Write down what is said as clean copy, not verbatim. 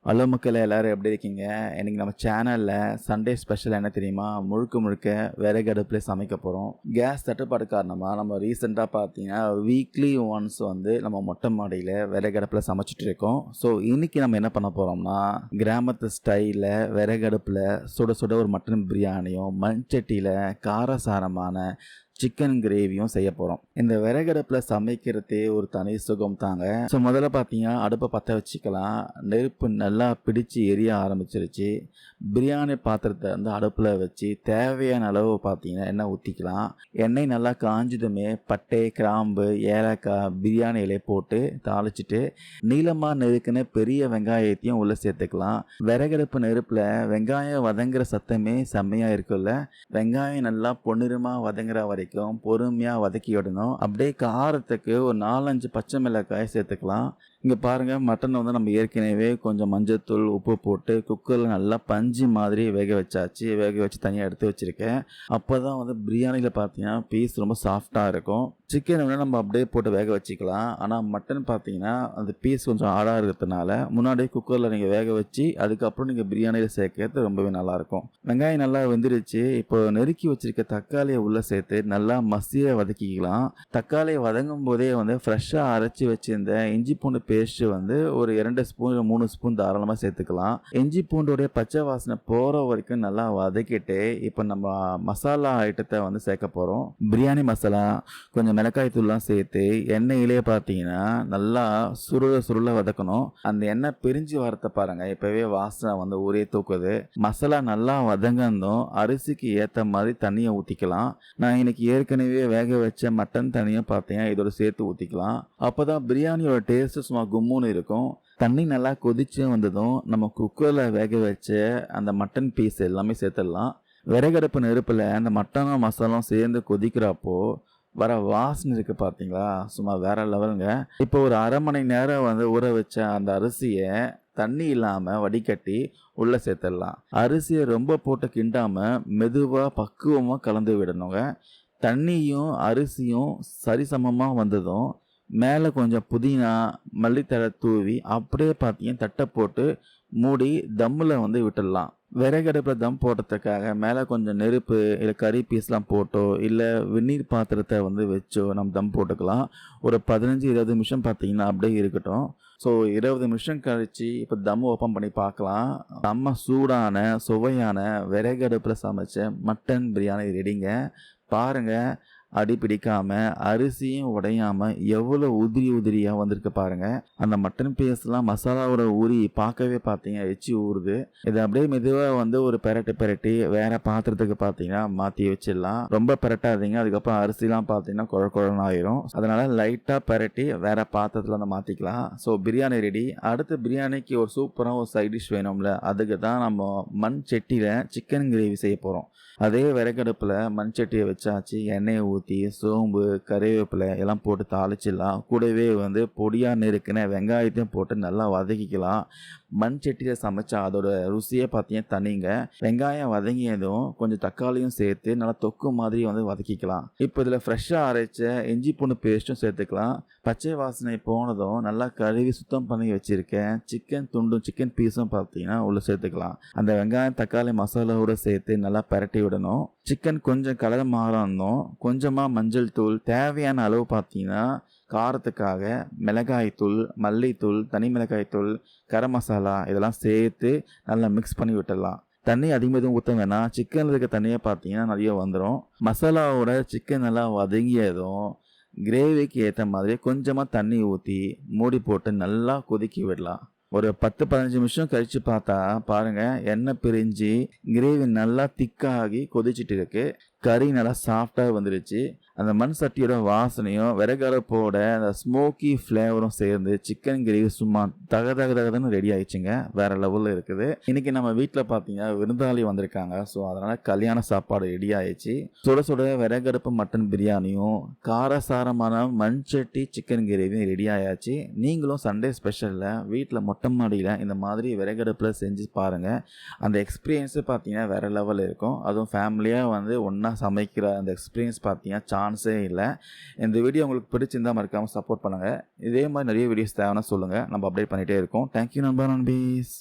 Hello மக்களே, எல்லாரும் எப்படி இருக்கீங்க? இன்னைக்கு நம்ம சேனலில் சண்டே ஸ்பெஷல் என்ன தெரியுமா? முழுக்க முழுக்க விறகு அடுப்பில் சமைக்க போகிறோம். கேஸ் தட்டுப்பாடு காரணமாக நம்ம ரீசெண்டாக பார்த்தீங்கன்னா வீக்லி ஒன்ஸ் வந்து நம்ம மொட்டை மாடியில் விறகு அடுப்பில் சமைச்சிட்டு இருக்கோம். ஸோ இன்னைக்கு நம்ம என்ன பண்ண போகிறோம்னா, கிராமத்து ஸ்டைலில் விறகு அடுப்பில் சுட சுட ஒரு மட்டன் பிரியாணியும் மண்சட்டியில் காரசாரமான சிக்கன் கிரேவியும் செய்ய போகிறோம். இந்த விறகடுப்பில் சமைக்கிறதே ஒரு தனி சுகம் தாங்க. ஸோ முதல்ல பார்த்தீங்கன்னா அடுப்பை பற்ற வச்சுக்கலாம். நெருப்பு நல்லா பிடிச்சி எரிய ஆரம்பிச்சிருச்சு. பிரியாணி பாத்திரத்தை வந்து அடுப்பில் வச்சு தேவையான அளவு பார்த்தீங்கன்னா எண்ணெய் ஊற்றிக்கலாம். எண்ணெய் நல்லா காஞ்சதுமே பட்டை, கிராம்பு, ஏலக்காய், பிரியாணி இலை போட்டு தாளிச்சிட்டு நீளமாக நெருக்கின பெரிய வெங்காயத்தையும் உள்ளே சேர்த்துக்கலாம். விறகடுப்பு நெருப்பில் வெங்காயம் வதங்குற சத்தமே செம்மையாக இருக்குல்ல. வெங்காயம் நல்லா பொன்னிறமாக வதங்குற வரைக்கும் பொறுமையாக வதக்கி விடணும். அப்படியே காரத்துக்கு ஒரு 4-5 பச்சை மிளகாய் சேர்த்துக்கலாம். இங்கே பாருங்கள், மட்டன் வந்து நம்ம ஏற்கனவே கொஞ்சம் மஞ்சத்தூள், உப்பு போட்டு குக்கரில் நல்லா பஞ்சு மாதிரி வேக வச்சாச்சு. வேக வச்சு தனியாக எடுத்து வச்சுருக்கேன். அப்போ தான் வந்து பிரியாணியில் பார்த்தீங்கன்னா பீஸ் ரொம்ப சாஃப்டாக இருக்கும். சிக்கன் வந்து நம்ம அப்படியே போட்டு வேக வச்சுக்கலாம். ஆனால் மட்டன் பார்த்தீங்கன்னா அந்த பீஸ் கொஞ்சம் ஆடாக இருக்கிறதுனால முன்னாடியே குக்கரில் நீங்கள் வேக வச்சு அதுக்கப்புறம் நீங்கள் பிரியாணியில் சேர்க்கறது ரொம்பவே நல்லாயிருக்கும். வெங்காயம் நல்லா வெந்துருச்சு. இப்போ நெருக்கி வச்சுருக்க தக்காளியை உள்ளே சேர்த்து நல்லா மசிய வதக்கிக்கலாம். தக்காளியை வதங்கும் போதே வந்து ஃப்ரெஷ்ஷாக அரைச்சி வச்சுருந்த இஞ்சி பூண்டு பேஸ்ட்டு வந்து ஒரு 2 ஸ்பூன் 3 ஸ்பூன் தாராளமாக சேர்த்துக்கலாம். இஞ்சி பூண்டோடைய பச்சை வாசனை போகிற வரைக்கும் நல்லா வதக்கிட்டு இப்போ நம்ம மசாலா ஐட்டத்தை வந்து சேர்க்க போகிறோம். பிரியாணி மசாலா, கொஞ்சம் மிளகாய் தூள்லாம் சேர்த்து எண்ணெயிலே பார்த்தீங்கன்னா நல்லா சுருள வதக்கணும். அந்த எண்ணெய் பிரிஞ்சு வரத்தை பாருங்கள், இப்போவே வாசனை வந்து ஊரே தூக்குது. மசாலா நல்லா வதங்கந்தும் அரிசிக்கு ஏற்ற மாதிரி தண்ணியை ஊற்றிக்கலாம். நான் இன்னைக்கு ஏற்கனவே வேக வச்ச மட்டன் தண்ணியை பார்த்தீங்கன்னா இதோட சேர்த்து ஊற்றிக்கலாம். அப்போ தான் பிரியாணியோட டேஸ்ட்டு சும்மா கும்முன்னு இருக்கும். தண்ணி நல்லா கொதிச்சு வந்ததும் நம்ம குக்கரில் வேக வச்ச அந்த மட்டன் பீஸ் எல்லாமே சேர்த்துடலாம். விறகடுப்பு நெருப்பில் அந்த மட்டனும் மசாலும் சேர்ந்து கொதிக்கிறப்போ வர வாசனை இருக்குது பார்த்தீங்களா, சும்மா வேற லெவலுங்க. இப்போ ஒரு அரை மணி நேரம் வந்து ஊற வச்ச அந்த அரிசியை தண்ணி இல்லாமல் வடிகட்டி உள்ளே சேர்த்துடலாம். அரிசியை ரொம்ப போட்டு கிண்டாமல் மெதுவாக பக்குவமாக கலந்து விடணுங்க. தண்ணியும் அரிசியும் சரிசமமாக வந்ததும் மேலே கொஞ்சம் புதினா, மல்லித்தழை தூவி அப்படியே பார்த்தீங்கன்னா தட்டை போட்டு மூடி தம்மில் வந்து விட்டுடலாம். விறகடுப்பில் தம் போடுறதுக்காக மேலே கொஞ்சம் நெருப்பு இல்லை கறி பீஸ்லாம் போட்டோ இல்லை வெந்நீர் பாத்திரத்தை வந்து வச்சோ நம்ம தம் போட்டுக்கலாம். ஒரு 15-20 நிமிஷம் பார்த்தீங்கன்னா அப்படியே இருக்கட்டும். ஸோ 20 நிமிஷம் கழித்து இப்போ தம் ஓப்பன் பண்ணி பார்க்கலாம். நம்ம சூடான சுவையான விறகடுப்பில் சமைச்ச மட்டன் பிரியாணி ரெடிங்க. பாருங்கள், அடி பிடிக்காமல் அரிசியும் உடையாமல் எவ்வளோ உதிரியாக வந்திருக்கு பாருங்கள். அந்த மட்டன் பீஸ்லாம் மசாலாவோட ஊறி பார்க்கவே பார்த்தீங்க எச்சி ஊறுது. இதை அப்படியே மெதுவாக வந்து ஒரு பெரட்டி வேறு பாத்திரத்துக்கு பார்த்தீங்கன்னா மாற்றி வச்சிடலாம். ரொம்ப பெரட்டாதீங்க, அதுக்கப்புறம் அரிசிலாம் பார்த்தீங்கன்னா குழன்னு ஆயிரும். அதனால் லைட்டாக பெரட்டி வேறு பாத்திரத்தில் வந்து மாற்றிக்கலாம். So biryani ready. அடுத்து பிரியாணிக்கு ஒரு சூப்பராக ஒரு சைட் டிஷ் வேணும்ல, அதுக்கு தான் நம்ம மண் சட்டியில் சிக்கன் கிரேவி செய்ய போகிறோம். அதே விறகடுப்பில் மண் சட்டியை வச்சாச்சு. எண்ணெயை ஊற்றி சோம்பு, கறிவேப்பிலை எல்லாம் போட்டு தாளிச்சிடலாம். கூடவே வந்து பொடியாக நெருக்கின வெங்காயத்தையும் போட்டு நல்லா வதக்கிக்கலாம். மண் சட்டியில் சமைச்சா அதோட ருசியே பார்த்தீங்கன்னா தனிங்க. வெங்காயம் வதங்கியதும் கொஞ்சம் தக்காளியும் சேர்த்து நல்லா தொக்கு மாதிரி வந்து வதக்கிக்கலாம். இப்போ இதில் ஃப்ரெஷ்ஷாக அரைச்ச இஞ்சி பூண்டு பேஸ்ட்டும் சேர்த்துக்கலாம். பச்சை வாசனை போனதும் நல்லா கழுவி சுத்தம் பண்ணி வச்சுருக்கேன் சிக்கன் துண்டும் சிக்கன் பீஸும் பார்த்தீங்கன்னா உள்ளே சேர்த்துக்கலாம். அந்த வெங்காயம் தக்காளி மசாலாவோடு சேர்த்து நல்லா பரட்டி விடணும். சிக்கன் கொஞ்சம் கலர் மாறணும். கொஞ்சமாக மஞ்சள் தூள், தேவையான அளவு பார்த்தீங்கன்னா காரத்துக்காக மிளகாய்த்தூள், மல்லித்தூள், தனி மிளகாய்த்தூள், கரம் மசாலா இதெல்லாம் சேர்த்து நல்லா மிக்ஸ் பண்ணி விட்டுடலாம். தண்ணி அதிகமாக எதுவும் ஊற்ற வேணாம். சிக்கனில் இருக்க தண்ணியை பார்த்தீங்கன்னா நிறைய வந்துடும். மசாலாவோட சிக்கன் நல்லா வதங்கியதும் கிரேவிக்கு ஏற்ற மாதிரி கொஞ்சமாக தண்ணி ஊற்றி மூடி போட்டு நல்லா கொதிக்கி விடலாம். ஒரு 10-15 நிமிஷம் கழித்து பார்த்தா பாருங்கள், எண்ணெய் பிரிஞ்சு கிரேவி நல்லா திக்காகி கொதிச்சுட்டு இருக்கு. கறி நல்லா சாஃப்டாக வந்துடுச்சு. அந்த மண் சட்டியோட வாசனையும் விறகடுப்போட அந்த ஸ்மோக்கி ஃப்ளேவரும் சேர்ந்து சிக்கன் கிரேவி சும்மா தகதகன்னு ரெடி ஆயிடுச்சுங்க. வேறு லெவலில் இருக்குது. இன்றைக்கி நம்ம வீட்டில் பார்த்தீங்கன்னா விருந்தாளி வந்திருக்காங்க. ஸோ அதனால் கல்யாண சாப்பாடு ரெடி ஆயிடுச்சு. சுட சுட விறகடுப்பு மட்டன் பிரியாணியும் காரசாரமான மண் சட்டி சிக்கன் கிரேவியும் ரெடி ஆயாச்சு. நீங்களும் சண்டே ஸ்பெஷலில் வீட்டில் மொட்டை மாடியில் இந்த மாதிரி விறகடுப்பில் செஞ்சு பாருங்கள். அந்த எக்ஸ்பீரியன்ஸு பார்த்தீங்கன்னா வேறு லெவலில் இருக்கும். அதுவும் ஃபேமிலியாக வந்து ஒன்றா சமைக்கிற அந்த எக்ஸ்பீரியன்ஸ் பார்த்தீங்கன்னா சான்ஸே இல்லை. இந்த வீடியோ உங்களுக்கு பிடிச்சிருந்தால் மறக்காமல் சப்போர்ட் பண்ணுங்கள். இதே மாதிரி நிறைய வீடியோஸ் தேவைன்னா சொல்லுங்கள், நம்ம அப்டேட் பண்ணிகிட்டே இருக்கோம். தேங்க்யூ நண்பா நண்பீஸ்.